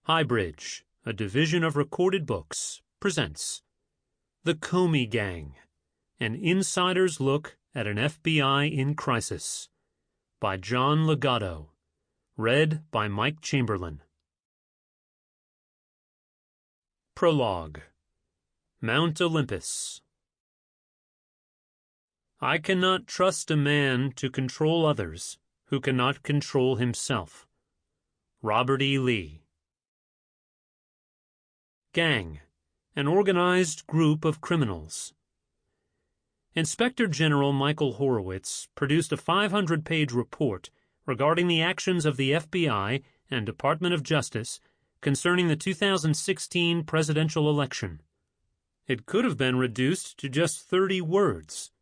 HighBridge, a division of Recorded Books, presents The Comey Gang, an insider's look at an FBI in crisis, by John Ligato, read by Mike Chamberlain. Prologue. Mount Olympus. I cannot trust a man to control others who cannot control himself. Robert E. Lee. Gang, an organized group of criminals. Inspector General Michael Horowitz produced a 500-page report regarding the actions of the FBI and Department of Justice concerning the 2016 presidential election. It could have been reduced to just 30 words.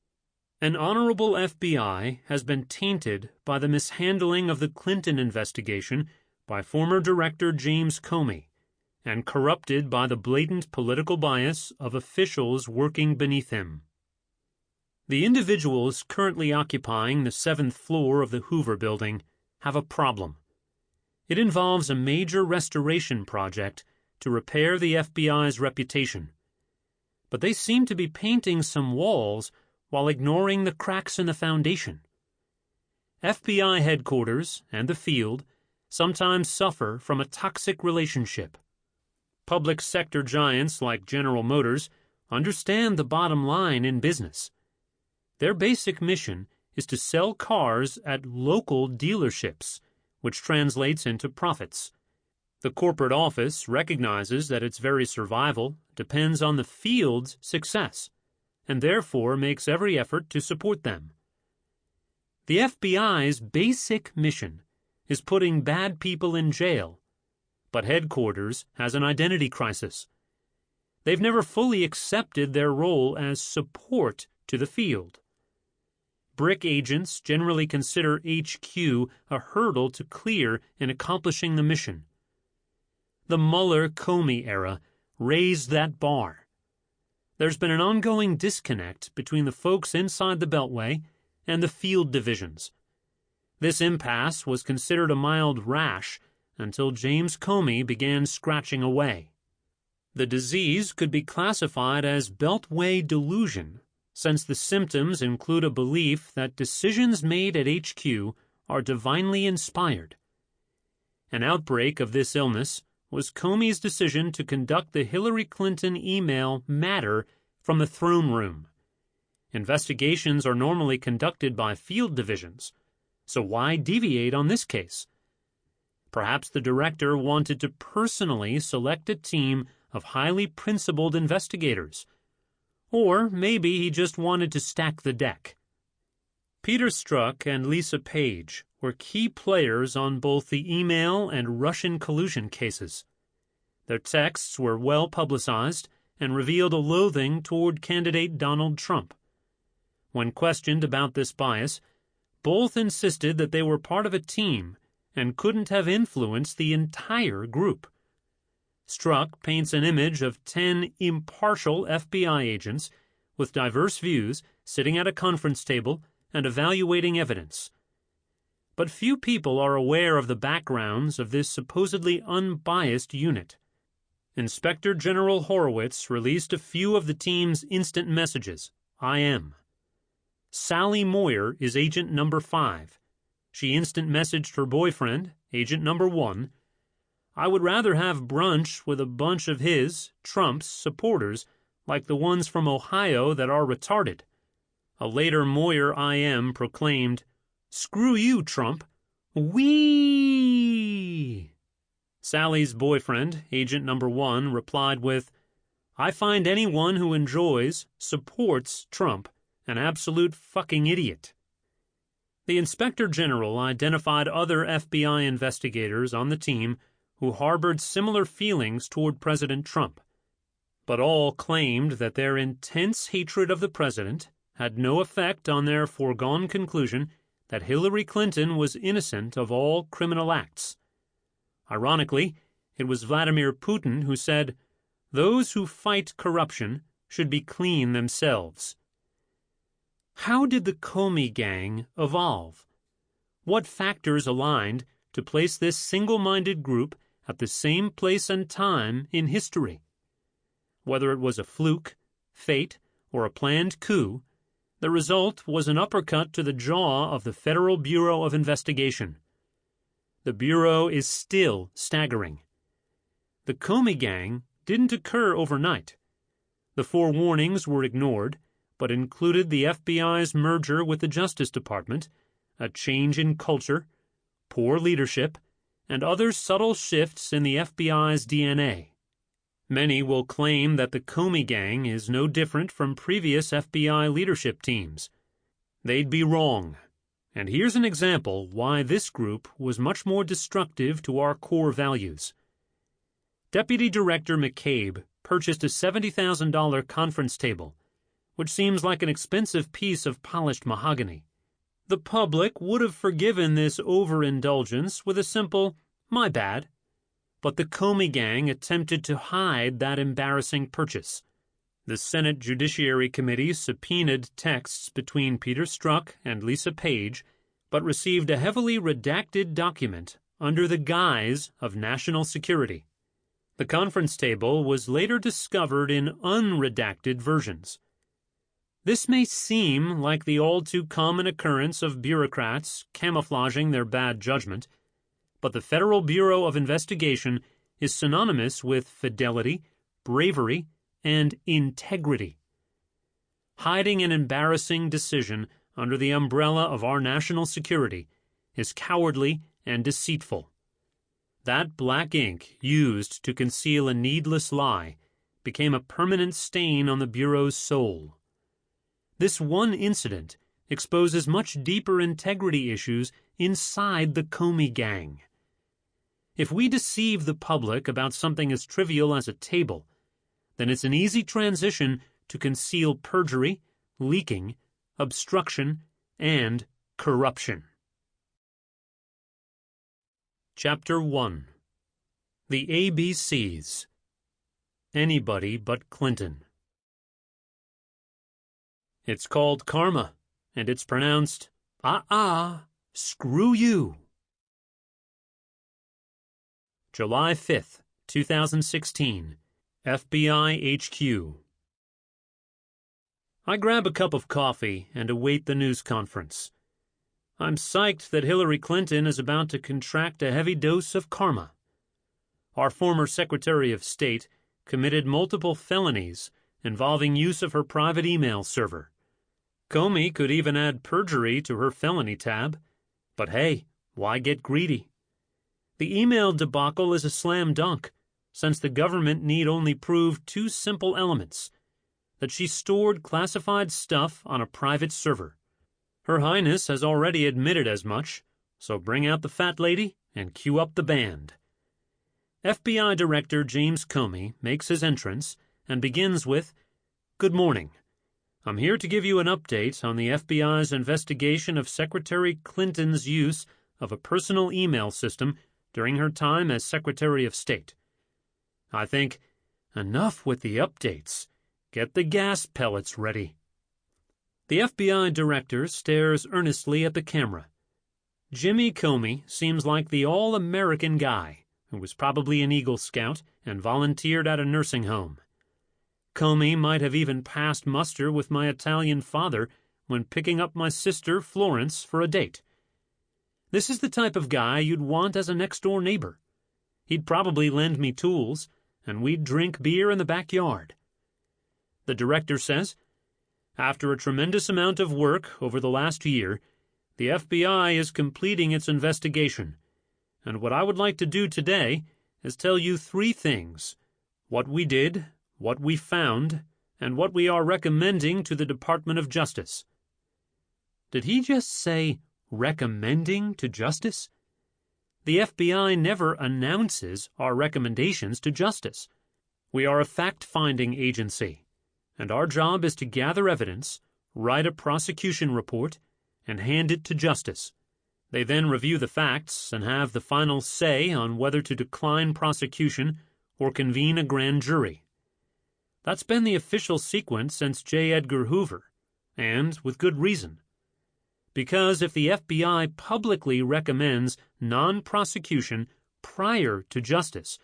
An honorable FBI has been tainted by the mishandling of the Clinton investigation by former Director James Comey, and corrupted by the blatant political bias of officials working beneath him. The individuals currently occupying the 7th floor of the Hoover Building have a problem. It involves a major restoration project to repair the FBI's reputation. But they seem to be painting some walls while ignoring the cracks in the foundation. FBI headquarters and the field sometimes suffer from a toxic relationship. Public sector giants like General Motors understand the bottom line in business. Their basic mission is to sell cars at local dealerships, which translates into profits. The corporate office recognizes that its very survival depends on the field's success, and therefore makes every effort to support them. The FBI's basic mission is putting bad people in jail, but headquarters has an identity crisis. They've never fully accepted their role as support to the field. BRIC agents generally consider HQ a hurdle to clear in accomplishing the mission. The Mueller-Comey era raised that bar. There's been an ongoing disconnect between the folks inside the Beltway and the field divisions. This impasse was considered a mild rash until James Comey began scratching away. The disease could be classified as Beltway delusion, since the symptoms include a belief that decisions made at HQ are divinely inspired. An outbreak of this illness was Comey's decision to conduct the Hillary Clinton email matter from the throne room. Investigations are normally conducted by field divisions, so why deviate on this case? Perhaps the director wanted to personally select a team of highly principled investigators. Or maybe he just wanted to stack the deck. Peter Strzok and Lisa Page were key players on both the email and Russian collusion cases. Their texts were well publicized and revealed a loathing toward candidate Donald Trump. When questioned about this bias, both insisted that they were part of a team and couldn't have influenced the entire group. Strzok paints an image of 10 impartial FBI agents with diverse views sitting at a conference table and evaluating evidence. But few people are aware of the backgrounds of this supposedly unbiased unit. Inspector General Horowitz released a few of the team's instant messages, IM. Sally Moyer is agent number 5. She instant messaged her boyfriend, agent number 1, I would rather have brunch with a bunch of his, Trump's, supporters, like the ones from Ohio that are retarded. A later Moyer IM proclaimed, Screw you, Trump. Whee! Sally's boyfriend, agent number 1, replied with, I find anyone who enjoys, supports Trump an absolute fucking idiot. The Inspector General identified other FBI investigators on the team who harbored similar feelings toward President Trump, but all claimed that their intense hatred of the president had no effect on their foregone conclusion that Hillary Clinton was innocent of all criminal acts. Ironically, it was Vladimir Putin who said, "Those who fight corruption should be clean themselves." How did the Comey gang evolve? What factors aligned to place this single-minded group at the same place and time in history. Whether it was a fluke, fate, or a planned coup, the result was an uppercut to the jaw of the Federal Bureau of Investigation. The Bureau is still staggering. The Comey gang didn't occur overnight. The forewarnings were ignored, but included the FBI's merger with the Justice Department, a change in culture, poor leadership, and other subtle shifts in the FBI's DNA. Many will claim that the Comey gang is no different from previous FBI leadership teams. They'd be wrong. And here's an example why this group was much more destructive to our core values. Deputy Director McCabe purchased a $70,000 conference table, which seems like an expensive piece of polished mahogany. The public would have forgiven this overindulgence with a simple, "My bad." But the Comey gang attempted to hide that embarrassing purchase. The Senate Judiciary Committee subpoenaed texts between Peter Strzok and Lisa Page, but received a heavily redacted document under the guise of national security. The conference table was later discovered in unredacted versions. This may seem like the all-too-common occurrence of bureaucrats camouflaging their bad judgment, but the Federal Bureau of Investigation is synonymous with fidelity, bravery, and integrity. Hiding an embarrassing decision under the umbrella of our national security is cowardly and deceitful. That black ink used to conceal a needless lie became a permanent stain on the Bureau's soul. This one incident exposes much deeper integrity issues inside the Comey gang. If we deceive the public about something as trivial as a table, then it's an easy transition to conceal perjury, leaking, obstruction, and corruption. Chapter 1. The ABCs. Anybody but Clinton. It's called karma, and it's pronounced, screw you. July 5th, 2016, FBI HQ. I grab a cup of coffee and await the news conference. I'm psyched that Hillary Clinton is about to contract a heavy dose of karma. Our former Secretary of State committed multiple felonies involving use of her private email server. Comey could even add perjury to her felony tab. But hey, why get greedy? The email debacle is a slam dunk, since the government need only prove two simple elements: that she stored classified stuff on a private server. Her Highness has already admitted as much, so bring out the fat lady and cue up the band. FBI Director James Comey makes his entrance and begins with, "Good morning. I'm here to give you an update on the FBI's investigation of Secretary Clinton's use of a personal email system during her time as Secretary of State. I think, enough with the updates. Get the gas pellets ready." The FBI director stares earnestly at the camera. Jimmy Comey seems like the all-American guy who was probably an Eagle Scout and volunteered at a nursing home. Comey might have even passed muster with my Italian father when picking up my sister Florence for a date. This is the type of guy you'd want as a next-door neighbor. He'd probably lend me tools, and we'd drink beer in the backyard. The director says, "After a tremendous amount of work over the last year, the FBI is completing its investigation, and what I would like to do today is tell you three things: what we did, what we found, and what we are recommending to the Department of Justice." Did he just say recommending to justice? The FBI never announces our recommendations to justice. We are a fact-finding agency, and our job is to gather evidence, write a prosecution report, and hand it to justice. They then review the facts and have the final say on whether to decline prosecution or convene a grand jury. That's been the official sequence since J. Edgar Hoover, and with good reason. Because if the FBI publicly recommends non-prosecution, prior to justice.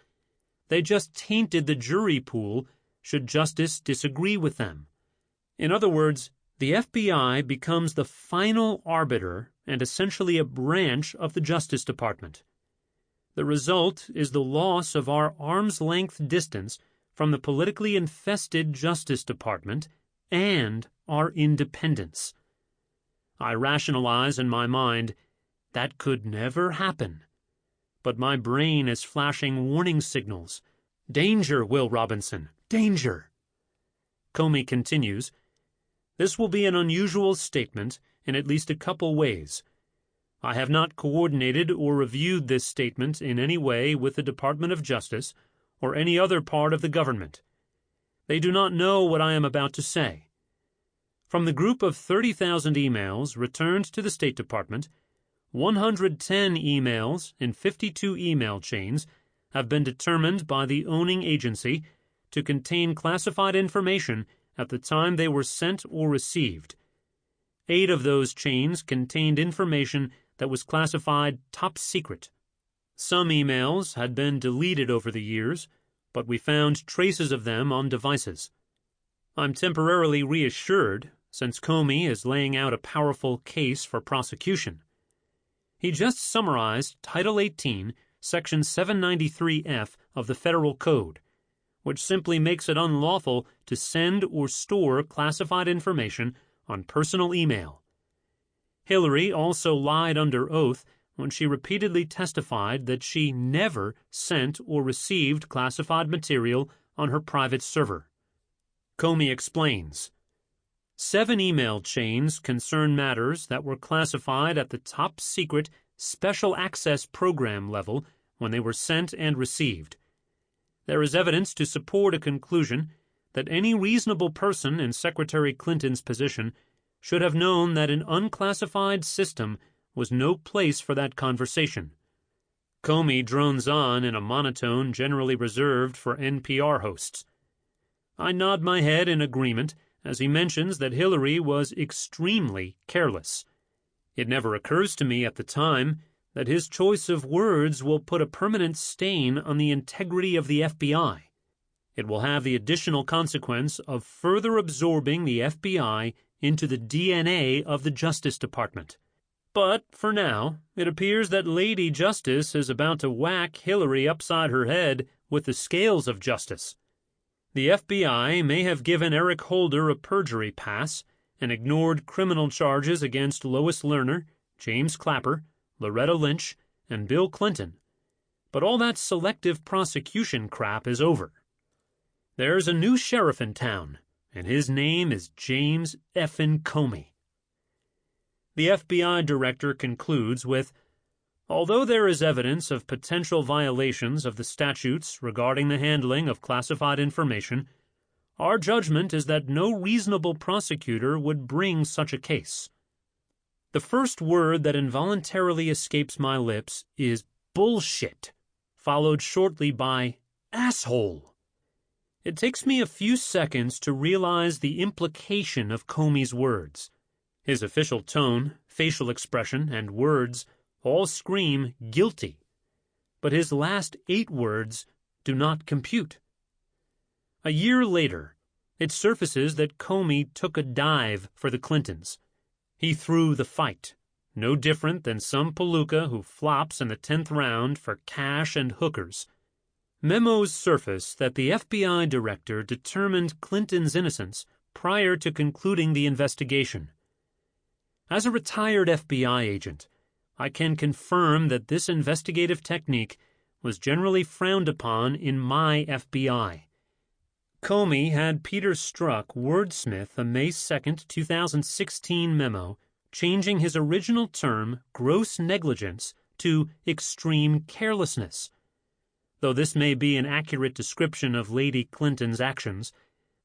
They just tainted the jury pool should justice disagree with them. In other words, the FBI becomes the final arbiter and essentially a branch of the Justice Department. The result is the loss of our arm's-length distance from the politically infested Justice Department and our independence. I rationalize in my mind, that could never happen. But my brain is flashing warning signals. Danger, Will Robinson, danger. Comey continues, this will be an unusual statement in at least a couple ways. I have not coordinated or reviewed this statement in any way with the Department of Justice or any other part of the government. They do not know what I am about to say. From the group of 30,000 emails returned to the State Department, 110 emails in 52 email chains have been determined by the owning agency to contain classified information at the time they were sent or received. 8 of those chains contained information that was classified top secret. Some emails had been deleted over the years, but we found traces of them on devices. I'm temporarily reassured, since Comey is laying out a powerful case for prosecution. He just summarized Title 18, Section 793F of the Federal Code, which simply makes it unlawful to send or store classified information on personal email. Hillary also lied under oath when she repeatedly testified that she never sent or received classified material on her private server. Comey explains, 7 email chains concern matters that were classified at the top secret Special Access Program level when they were sent and received. There is evidence to support a conclusion that any reasonable person in Secretary Clinton's position should have known that an unclassified system was no place for that conversation. Comey drones on in a monotone generally reserved for NPR hosts. I nod my head in agreement as he mentions that Hillary was extremely careless. It never occurs to me at the time that his choice of words will put a permanent stain on the integrity of the FBI. It will have the additional consequence of further absorbing the FBI into the DNA of the Justice Department. But, for now, it appears that Lady Justice is about to whack Hillary upside her head with the scales of justice. The FBI may have given Eric Holder a perjury pass and ignored criminal charges against Lois Lerner, James Clapper, Loretta Lynch, and Bill Clinton. But all that selective prosecution crap is over. There's a new sheriff in town, and his name is James F. Comey. The FBI director concludes with, although there is evidence of potential violations of the statutes regarding the handling of classified information, our judgment is that no reasonable prosecutor would bring such a case. The first word that involuntarily escapes my lips is bullshit, followed shortly by asshole. It takes me a few seconds to realize the implication of Comey's words. His official tone, facial expression, and words all scream guilty, but his last 8 words do not compute. A year later, it surfaces that Comey took a dive for the Clintons. He threw the fight, no different than some palooka who flops in the 10th round for cash and hookers. Memos surface that the FBI director determined Clinton's innocence prior to concluding the investigation. As a retired FBI agent, I can confirm that this investigative technique was generally frowned upon in my FBI. Comey had Peter Strzok wordsmith a May 2, 2016 memo changing his original term, gross negligence, to extreme carelessness. Though this may be an accurate description of Lady Clinton's actions,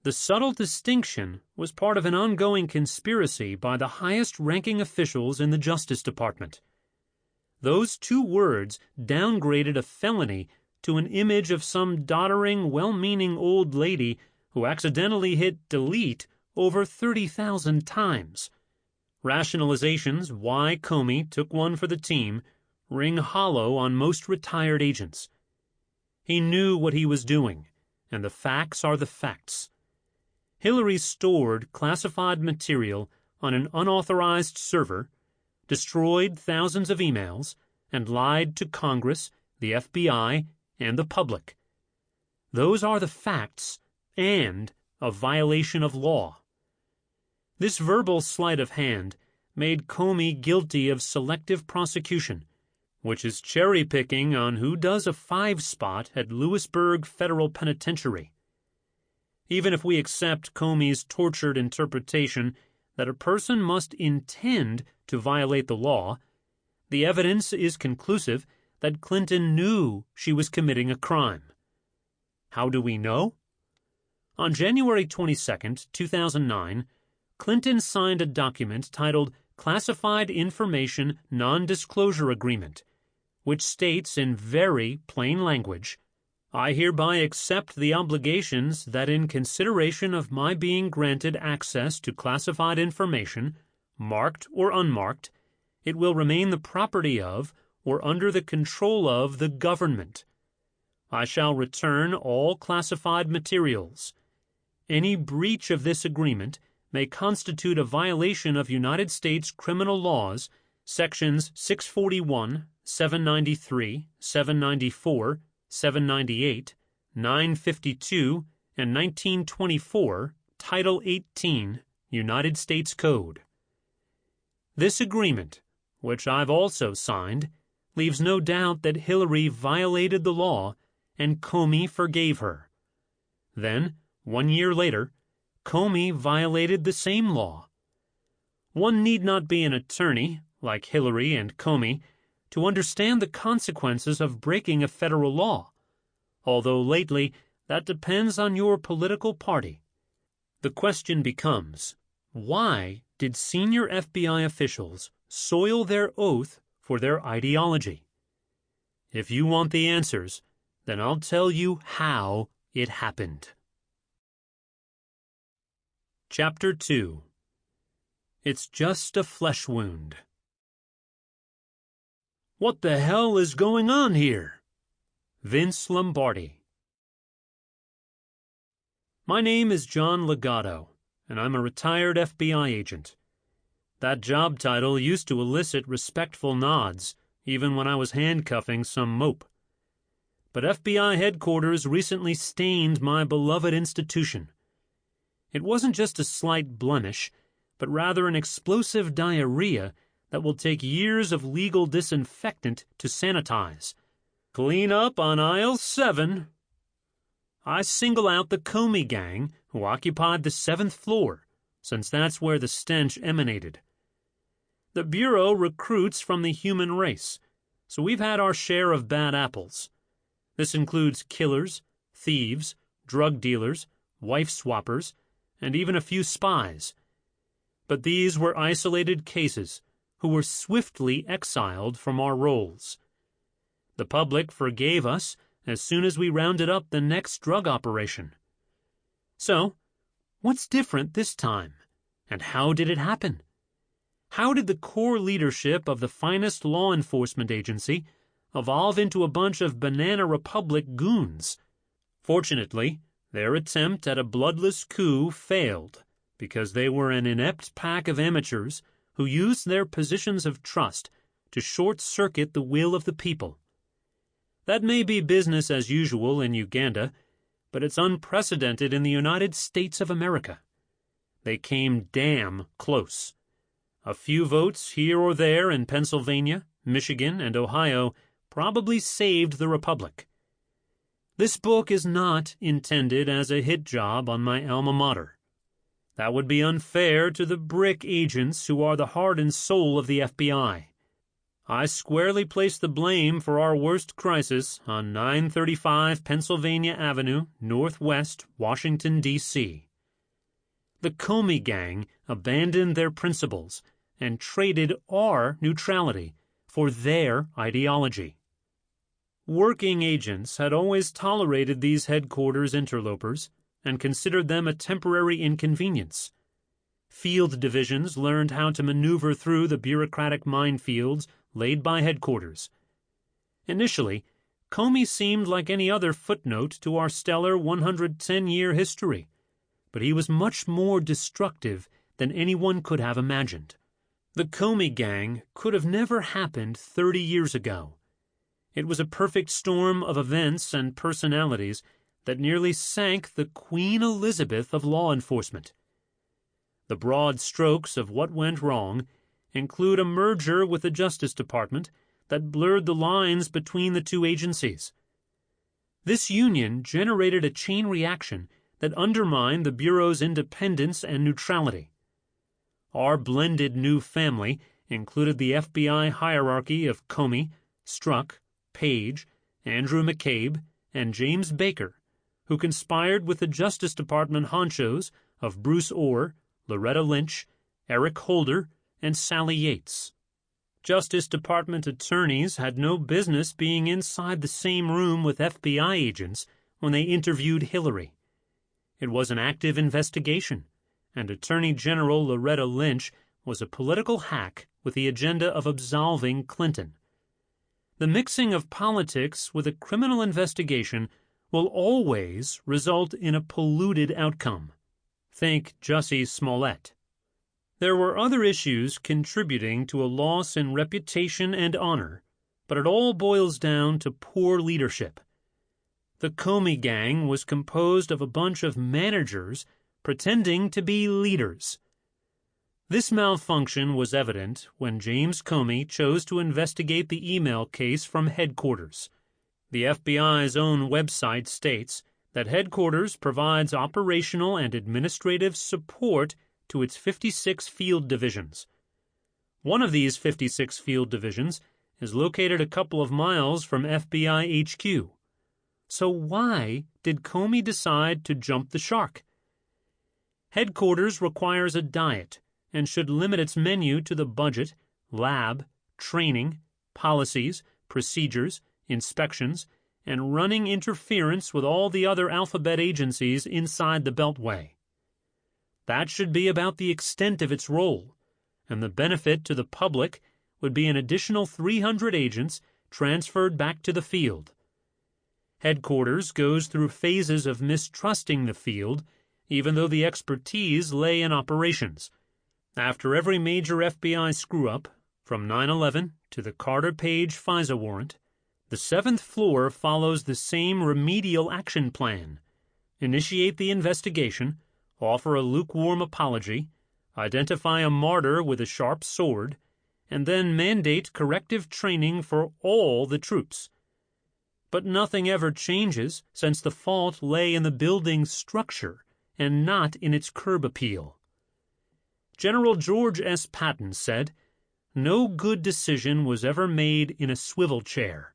the subtle distinction was part of an ongoing conspiracy by the highest-ranking officials in the Justice Department. Those 2 words downgraded a felony to an image of some doddering, well-meaning old lady who accidentally hit delete over 30,000 times. Rationalizations why Comey took one for the team ring hollow on most retired agents. He knew what he was doing, and the facts are the facts. Hillary stored classified material on an unauthorized server, destroyed thousands of emails, and lied to Congress, the FBI, and the public. Those are the facts and a violation of law. This verbal sleight of hand made Comey guilty of selective prosecution, which is cherry-picking on who does a 5-spot at Lewisburg Federal Penitentiary. Even if we accept Comey's tortured interpretation that a person must intend to violate the law, the evidence is conclusive that Clinton knew she was committing a crime. How do we know? On January 22, 2009, Clinton signed a document titled Classified Information Non-Disclosure Agreement, which states in very plain language, "I hereby accept the obligations that in consideration of my being granted access to classified information, marked or unmarked, it will remain the property of or under the control of the government. I shall return all classified materials. Any breach of this agreement may constitute a violation of United States criminal laws, sections 641, 793, 794, 798, 952, and 1924, Title 18, United States Code." This agreement, which I've also signed, leaves no doubt that Hillary violated the law and Comey forgave her. Then, 1 year later, Comey violated the same law. One need not be an attorney, like Hillary and Comey, to understand the consequences of breaking a federal law, although lately that depends on your political party. The question becomes, why did senior FBI officials soil their oath for their ideology? If you want the answers, then I'll tell you how it happened. Chapter 2. It's Just a Flesh Wound. What the hell is going on here? Vince Lombardi. My name is John Ligato, and I'm a retired FBI agent. That job title used to elicit respectful nods, even when I was handcuffing some mope. But FBI headquarters recently stained my beloved institution. It wasn't just a slight blemish, but rather an explosive diarrhea that will take years of legal disinfectant to sanitize. Clean up on aisle 7. I single out the Comey gang, who occupied the 7th floor, since that's where the stench emanated. The Bureau recruits from the human race, so we've had our share of bad apples. This includes killers, thieves, drug dealers, wife swappers, and even a few spies. But these were isolated cases who were swiftly exiled from our rolls. The public forgave us as soon as we rounded up the next drug operation. So, what's different this time? And how did it happen? How did the core leadership of the finest law enforcement agency evolve into a bunch of Banana Republic goons? Fortunately, their attempt at a bloodless coup failed because they were an inept pack of amateurs who used their positions of trust to short-circuit the will of the people. That may be business as usual in Uganda, but it's unprecedented in the United States of America. They came damn close. A few votes here or there in Pennsylvania, Michigan, and Ohio probably saved the republic. This book is not intended as a hit job on my alma mater. That would be unfair to the brick agents who are the heart and soul of the FBI. I squarely place the blame for our worst crisis on 935 Pennsylvania Avenue, Northwest, Washington, D.C. The Comey gang abandoned their principles and traded our neutrality for their ideology. Working agents had always tolerated these headquarters interlopers and considered them a temporary inconvenience. Field divisions learned how to maneuver through the bureaucratic minefields laid by headquarters, Initially, Comey seemed like any other footnote to our stellar 110-year history, but he was much more destructive than anyone could have imagined. The Comey gang could have never happened 30 years ago. It was a perfect storm of events and personalities that nearly sank the Queen Elizabeth of law enforcement. The broad strokes of what went wrong include a merger with the Justice Department that blurred the lines between the two agencies. This union generated a chain reaction that undermined the Bureau's independence and neutrality. Our blended new family included the FBI hierarchy of Comey, Strzok, Page, Andrew McCabe, and James Baker, who conspired with the Justice Department honchos of Bruce Orr, Loretta Lynch, Eric Holder, and Sally Yates. Justice Department attorneys had no business being inside the same room with FBI agents when they interviewed Hillary. It was an active investigation, and Attorney General Loretta Lynch was a political hack with the agenda of absolving Clinton. The mixing of politics with a criminal investigation will always result in a polluted outcome. Think Jussie Smollett. There were other issues contributing to a loss in reputation and honor, but it all boils down to poor leadership. The Comey gang was composed of a bunch of managers pretending to be leaders. This malfunction was evident when James Comey chose to investigate the email case from headquarters. The FBI's own website states that headquarters provides operational and administrative support to its 56 field divisions. One of these 56 field divisions is located a couple of miles from FBI HQ. So why did Comey decide to jump the shark? Headquarters requires a diet and should limit its menu to the budget, lab, training, policies, procedures, inspections, and running interference with all the other alphabet agencies inside the Beltway. That should be about the extent of its role, and the benefit to the public would be an additional 300 agents transferred back to the field. Headquarters goes through phases of mistrusting the field, even though the expertise lay in operations. After every major FBI screw-up, from 9/11 to the Carter-Page FISA warrant, the 7th floor follows the same remedial action plan. Initiate the investigation, offer a lukewarm apology, identify a martyr with a sharp sword, and then mandate corrective training for all the troops. But nothing ever changes since the fault lay in the building's structure and not in its curb appeal. General George S. Patton said, "No good decision was ever made in a swivel chair."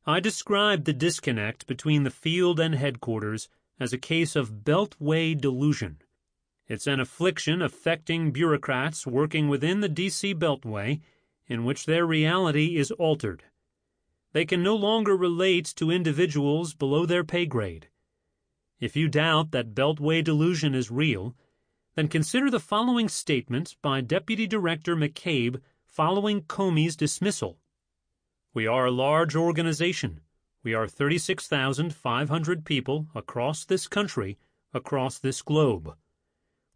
I described the disconnect between the field and headquarters as a case of beltway delusion. It's an affliction affecting bureaucrats working within the D.C. beltway in which their reality is altered. They can no longer relate to individuals below their pay grade. If you doubt that beltway delusion is real, then consider the following statement by Deputy Director McCabe following Comey's dismissal. "We are a large organization. We are 36,500 people across this country, across this globe.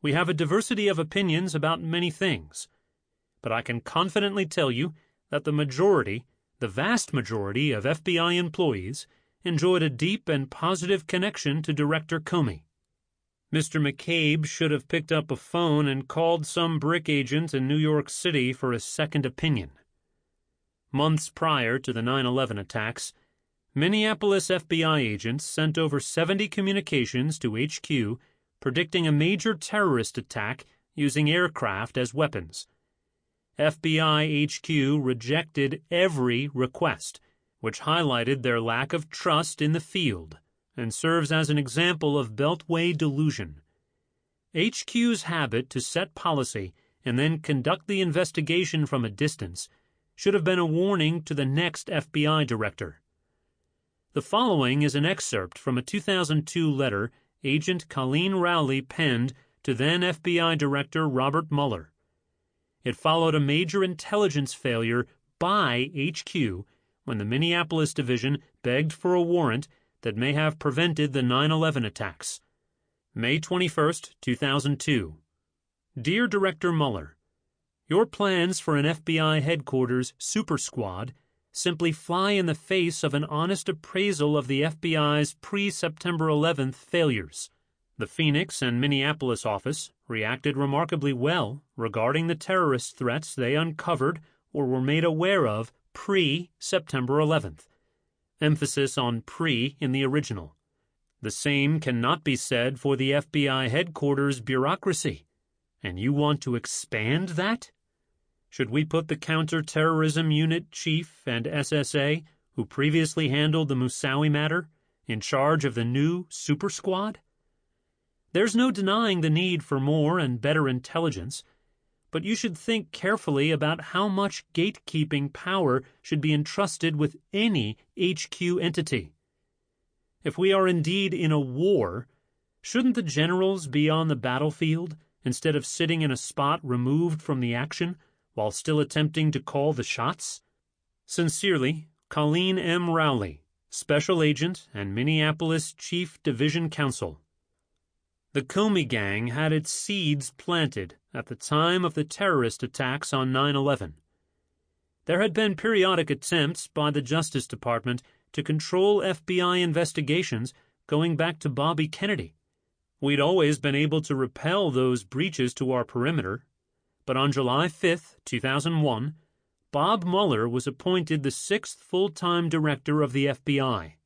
We have a diversity of opinions about many things, but I can confidently tell you that the vast majority of FBI employees enjoyed a deep and positive connection to Director Comey." Mr. McCabe should have picked up a phone and called some brick agent in New York City for a second opinion. Months prior to the 9/11 attacks, Minneapolis FBI agents sent over 70 communications to HQ predicting a major terrorist attack using aircraft as weapons. FBI HQ rejected every request, which highlighted their lack of trust in the field and serves as an example of beltway delusion. HQ's habit to set policy and then conduct the investigation from a distance should have been a warning to the next FBI director. The following is an excerpt from a 2002 letter Agent Colleen Rowley penned to then FBI Director Robert Mueller. It followed a major intelligence failure by HQ when the Minneapolis division begged for a warrant that may have prevented the 9/11 attacks. May 21, 2002. Dear Director Mueller, your plans for an FBI headquarters super squad simply fly in the face of an honest appraisal of the FBI's pre-September 11th failures. The Phoenix and Minneapolis office reacted remarkably well regarding the terrorist threats they uncovered or were made aware of pre-September 11th. Emphasis on pre in the original. The same cannot be said for the FBI headquarters bureaucracy. And you want to expand that? Should we put the counterterrorism unit chief and SSA, who previously handled the Moussaoui matter, in charge of the new super squad? There's no denying the need for more and better intelligence, but you should think carefully about how much gatekeeping power should be entrusted with any HQ entity. If we are indeed in a war, shouldn't the generals be on the battlefield instead of sitting in a spot removed from the action while still attempting to call the shots? Sincerely, Colleen M. Rowley, Special Agent and Minneapolis Chief Division Counsel. The Comey gang had its seeds planted at the time of the terrorist attacks on 9/11. There had been periodic attempts by the Justice Department to control FBI investigations going back to Bobby Kennedy. We'd always been able to repel those breaches to our perimeter, but on July 5, 2001, Bob Mueller was appointed the 6th full-time director of the FBI.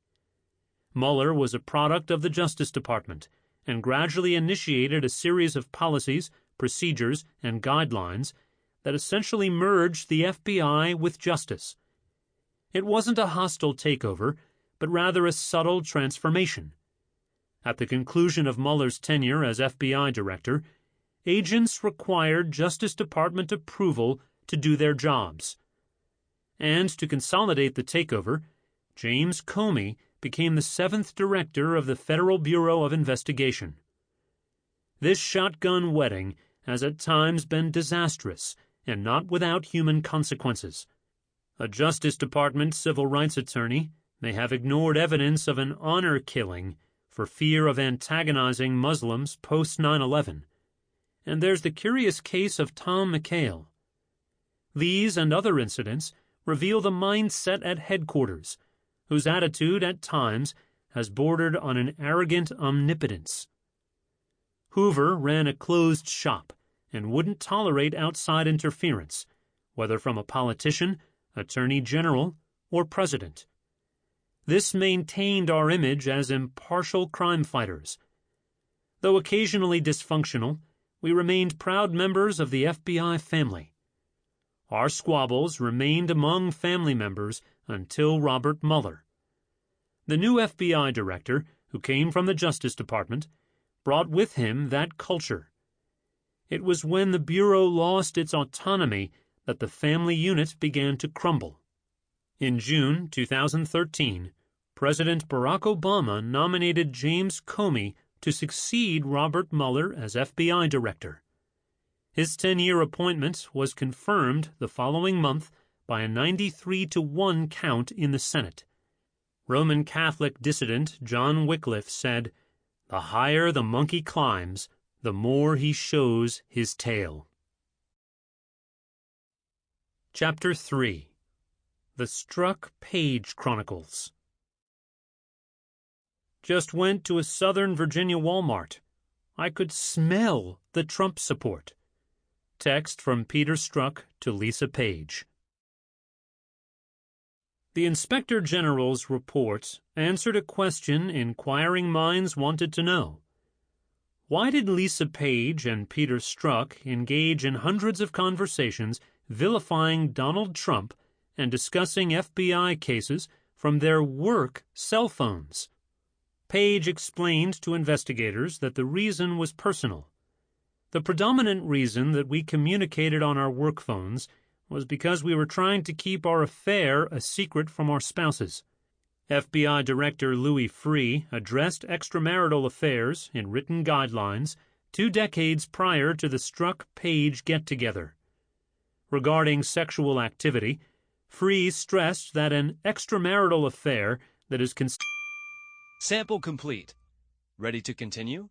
Mueller was a product of the Justice Department and gradually initiated a series of policies, procedures, and guidelines that essentially merged the FBI with justice. It wasn't a hostile takeover, but rather a subtle transformation. At the conclusion of Mueller's tenure as FBI director, agents required Justice Department approval to do their jobs. And to consolidate the takeover, James Comey became the 7th director of the Federal Bureau of Investigation. This shotgun wedding has at times been disastrous and not without human consequences. A Justice Department civil rights attorney may have ignored evidence of an honor killing for fear of antagonizing Muslims post-9/11. And there's the curious case of Tom McHale. These and other incidents reveal the mindset at headquarters, whose attitude at times has bordered on an arrogant omnipotence. Hoover ran a closed shop and wouldn't tolerate outside interference, whether from a politician, attorney general, or president. This maintained our image as impartial crime fighters. Though occasionally dysfunctional, we remained proud members of the FBI family. Our squabbles remained among family members until Robert Mueller. The new FBI director, who came from the Justice Department, brought with him that culture. It was when the Bureau lost its autonomy that the family unit began to crumble. In June 2013, President Barack Obama nominated James Comey to succeed Robert Mueller as FBI director. His 10-year appointment was confirmed the following month by a 93-1 count in the Senate. Roman Catholic dissident John Wycliffe said, "The higher the monkey climbs, the more he shows his tail." Chapter 3. The Struck Page Chronicles. Just went to a Southern Virginia Walmart. I could smell the Trump support. Text from Peter Strzok to Lisa Page. The Inspector General's report answered a question inquiring minds wanted to know. Why did Lisa Page and Peter Strzok engage in hundreds of conversations vilifying Donald Trump and discussing FBI cases from their work cell phones? Page explained to investigators that the reason was personal. The predominant reason that we communicated on our work phones was because we were trying to keep our affair a secret from our spouses. FBI Director Louis Freeh addressed extramarital affairs in written guidelines 2 decades prior to the Strzok Page get-together. Regarding sexual activity, Free stressed that an extramarital affair that is Sample complete. Ready to continue?